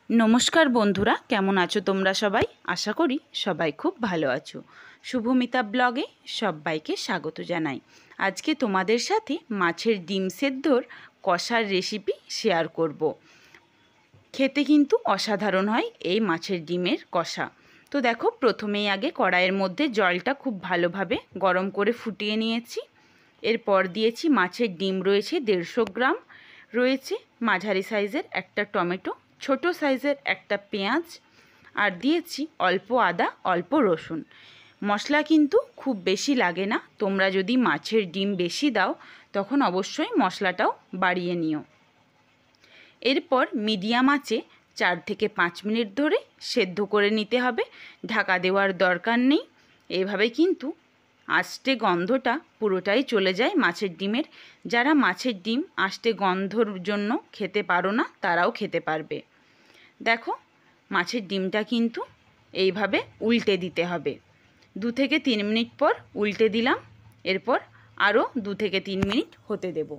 नमस्कार बंधुरा केमन आछो तोमरा सबाई आशा करी सबाई खूब भालो आछो। शुभमिता ब्लगे सबाइके स्वागत जानाई। आज के तोमादेर साथे माछेर डिम सेद्धर कषार रेसिपि शेयर करब। खेते किन्तु असाधारण हय एई माछेर डिमेर कषा। तो देखो प्रथमेई आगे कड़ाइयेर मध्य जलटा खूब भालोभाबे गरम करे फुटिये नियेछि। एरपर दियेछि माछेर डिम रयेछे 150 ग्राम, रयेछे माझारी साइजेर एकटा टमेटो, छोटो साइजेर एकटा पेঁয়াজ और दिएछि अल्प आदा अल्प रसुन। मशला किन्तु खूब बेशी लागे ना, तोमरा जदि माछेर डिम बेशी दाओ तखन अवश्यई मशलाटाओ बाड़िये निओ। एरपर मिडियाम आँचे 4 থেকে 5 मिनट धरे सेদ্ধ करे निते हबे, ढाका देওয়ার दरकार नेই। एभाবে किन्तु आस्ते गन्धटा पुरोटाई चले जाए माछेर डिमेर। जारा माछेर डिम आस्ते गन्धर जोन्नो खेते पारो ना ताराओ खेते पारबे। देखो माछेर डिमटा किन्तु एइभाবে उल्टे दिते हबे। 2 থেকে 3 मिनट पर उल्टे दिलाम, एरपर आरो 2 থেকে 3 मिनट होते देब।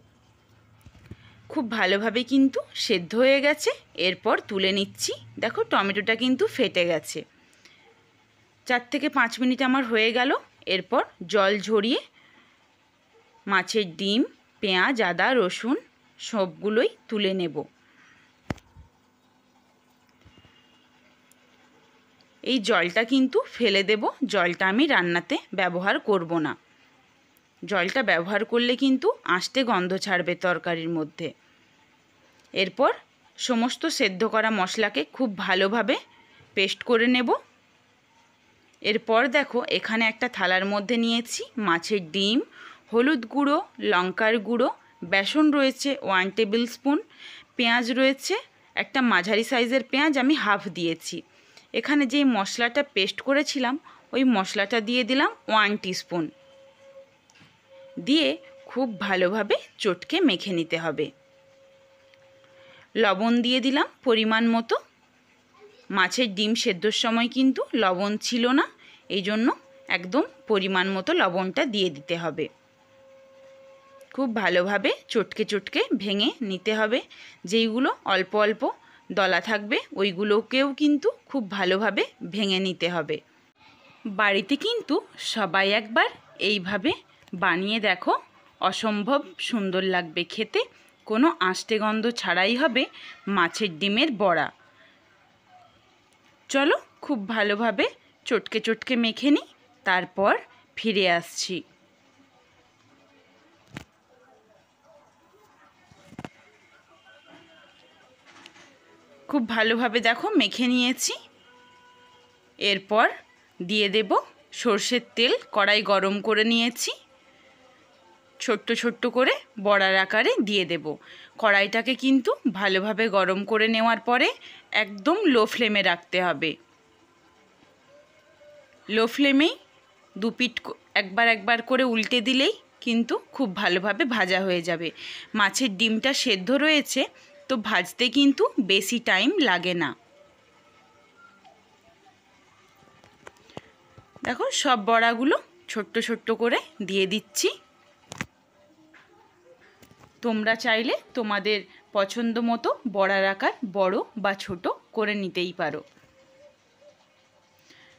खूब भालोभाবে किन्तु सेদ্ধ हये गेछे। एरपर तुले निচ্ছি। देखो टमेटोटा किन्तु फेटे गेछे। 4 থেকে 5 मिनट आमार हये गेल। एरपर जल झरिए माछेर डिम पेঁয়াজ आदा रसुन सबगुलोई तुले नेब। এই জলটা কিন্তু ফেলে দেব, জলটা আমি রান্নাতে ব্যবহার করব না। জলটা ব্যবহার করলে কিন্তু আষ্টে গন্ধ ছাড়বে তরকারির মধ্যে। এরপর সমস্ত সেদ্ধ করা মশলাকে খুব ভালোভাবে পেস্ট করে নেব। এরপর দেখো এখানে একটা থালার মধ্যে নিয়েছি মাছের ডিম, হলুদ গুঁড়ো, লঙ্কার গুঁড়ো, বেসন রয়েছে 1 টেবিল স্পুন, পেঁয়াজ রয়েছে একটা মাঝারি সাইজের পেঁয়াজ আমি হাফ দিয়েছি। এখানে যে মশলাটা পেস্ট করেছিলাম ওই মশলাটা দিয়ে দিলাম 1 টিস্পুন, দিয়ে খুব ভালোভাবে চটকে মেখে নিতে হবে। লবণ দিয়ে দিলাম পরিমাণ মতো। মাছের ডিম সেদ্ধর সময় কিন্তু লবণ ছিল না, এই জন্য একদম পরিমাণ মতো লবণটা দিয়ে দিতে হবে। খুব ভালোভাবে চটকে চটকে ভেঙে নিতে হবে। যেইগুলো অল্প অল্প দলা থাকবে ওইগুলোকেও কিন্তু খুব ভালোভাবে ভেঙে নিতে হবে। বাড়িতে কিন্তু সবাই একবার এইভাবে বানিয়ে দেখো, অসম্ভব সুন্দর লাগবে খেতে। কোনো আষ্টে গন্ধ ছাড়াই হবে মাছের ডিমের বড়া। চলো খুব ভালোভাবে চটকে চটকে মেখে নিই, তারপর ফিরে আসছি। খুব ভালোভাবে দেখো মেখে নিয়েছি। এরপর দিয়ে দেব সরষের তেল। কড়াই গরম করে নিয়েছি, ছোট্ট ছোট্ট করে বড়ার আকারে দিয়ে দেব। কড়াইটাকে কিন্তু ভালোভাবে গরম করে নেওয়ার পরে একদম লো ফ্লেমে রাখতে হবে। লো ফ্লেমেই দুপিঠ একবার একবার করে উল্টে দিলেই কিন্তু খুব ভালোভাবে ভাজা হয়ে যাবে। মাছের ডিমটা সেদ্ধ রয়েছে তো ভাজতে কিন্তু বেশি টাইম লাগে না। দেখো সব বড়াগুলো ছোট্ট ছোট্ট করে দিয়ে দিচ্ছি। তোমরা চাইলে তোমাদের পছন্দ মতো বড়ার আকার বড় বা ছোট করে নিতেই পারো।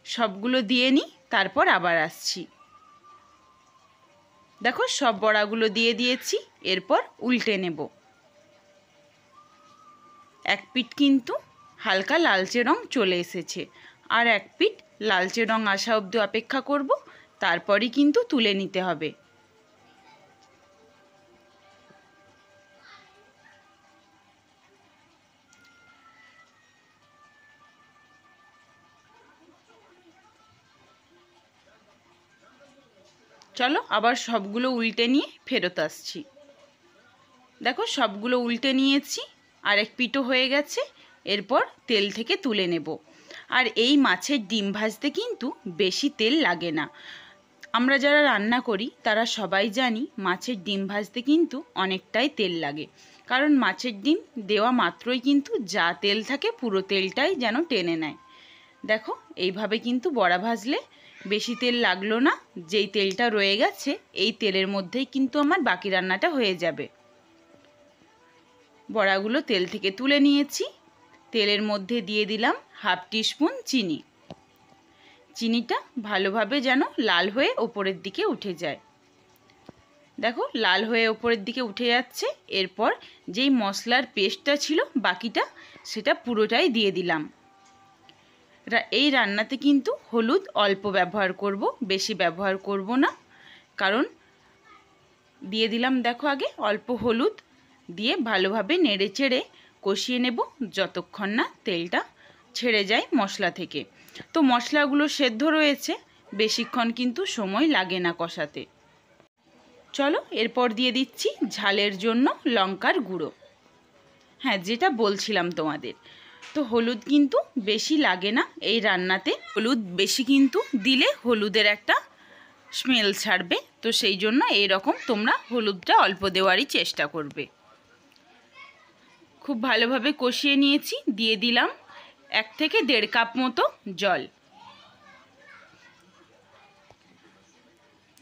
সবগুলো দিয়ে নিই, তারপর আবার আসছি। দেখো সব বড়াগুলো দিয়ে দিয়েছি, এরপর উল্টে নেব। এক পিঠ কিন্তু হালকা লালচে রং চলে এসেছে, আর এক পিঠ লালচে রং আসা অবধি অপেক্ষা করব, তারপরই কিন্তু তুলে নিতে হবে। চলো আবার সবগুলো উল্টে নিয়ে ফেরত আসছি। দেখো সবগুলো উল্টে নিয়েছি, আর এক পিঠও হয়ে গেছে। এরপর তেল থেকে তুলে নেব। আর এই মাছের ডিম ভাজতে কিন্তু বেশি তেল লাগে না। আমরা যারা রান্না করি তারা সবাই জানি মাছের ডিম ভাজতে কিন্তু অনেকটাই তেল লাগে, কারণ মাছের ডিম দেওয়া মাত্রই কিন্তু যা তেল থাকে পুরো তেলটাই যেন টেনে নেয়। দেখো এইভাবে কিন্তু বড়া ভাজলে বেশি তেল লাগলো না, যেই তেলটা রয়ে গেছে এই তেলের মধ্যেই কিন্তু আমার বাকি রান্নাটা হয়ে যাবে। বড়াগুলো তেল থেকে তুলে নিয়েছি, তেলের মধ্যে দিয়ে দিলাম হাফ টিস্পুন চিনি। চিনিটা ভালোভাবে যেন লাল হয়ে ওপরের দিকে উঠে যায়। দেখো লাল হয়ে ওপরের দিকে উঠে যাচ্ছে। এরপর যেই মশলার পেস্টটা ছিল বাকিটা, সেটা পুরোটাই দিয়ে দিলাম। এই রান্নাতে কিন্তু হলুদ অল্প ব্যবহার করব, বেশি ব্যবহার করব না। কারণ দিয়ে দিলাম দেখো আগে অল্প হলুদ, দিয়ে ভালোভাবে নেড়ে চেড়ে কষিয়ে নেব যতক্ষণ না তেলটা ছেড়ে যায় মশলা থেকে। তো মশলাগুলো সেদ্ধ রয়েছে, বেশিক্ষণ কিন্তু সময় লাগে না কষাতে। চলো এরপর দিয়ে দিচ্ছি ঝালের জন্য লঙ্কার গুঁড়ো। হ্যাঁ, যেটা বলছিলাম তোমাদের, তো হলুদ কিন্তু বেশি লাগে না এই রান্নাতে। হলুদ বেশি কিন্তু দিলে হলুদের একটা স্মেল ছাড়বে, তো সেই জন্য এইরকম তোমরা হলুদটা অল্প দেওয়ারই চেষ্টা করবে। খুব ভালোভাবে কষিয়ে নিয়েছি, দিয়ে দিলাম 1 থেকে 1.5 কাপ মতো জল।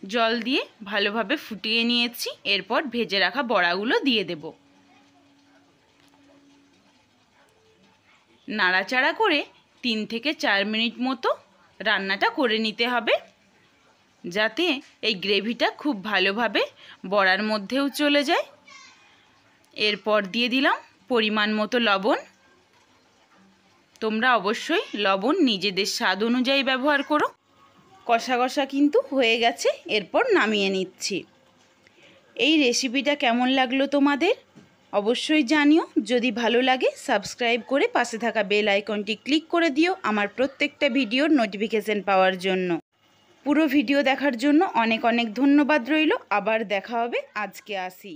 জল দিয়ে ভালোভাবে ফুটিয়ে নিয়েছি। এরপর ভেজে রাখা বড়াগুলো দিয়ে দেব। নাড়াচাড়া করে 3 থেকে 4 মিনিট মতো রান্নাটা করে নিতে হবে, যাতে এই গ্রেভিটা খুব ভালোভাবে বড়ার মধ্যেও চলে যায়। এরপর দিয়ে দিলাম পরিমাণ মতো লবণ। তোমরা অবশ্যই লবণ নিজেদের স্বাদ অনুযায়ী ব্যবহার করো। কষা কষা কিন্তু হয়ে গেছে, এরপর নামিয়ে নিচ্ছি। এই রেসিপিটা কেমন লাগলো তোমাদের অবশ্যই জানিও। যদি ভালো লাগে সাবস্ক্রাইব করে পাশে থাকা বেল আইকনটি ক্লিক করে দিও আমার প্রত্যেকটা ভিডিওর নোটিফিকেশন পাওয়ার জন্য। পুরো ভিডিও দেখার জন্য অনেক অনেক ধন্যবাদ রইল। আবার দেখা হবে। আজকে আসি।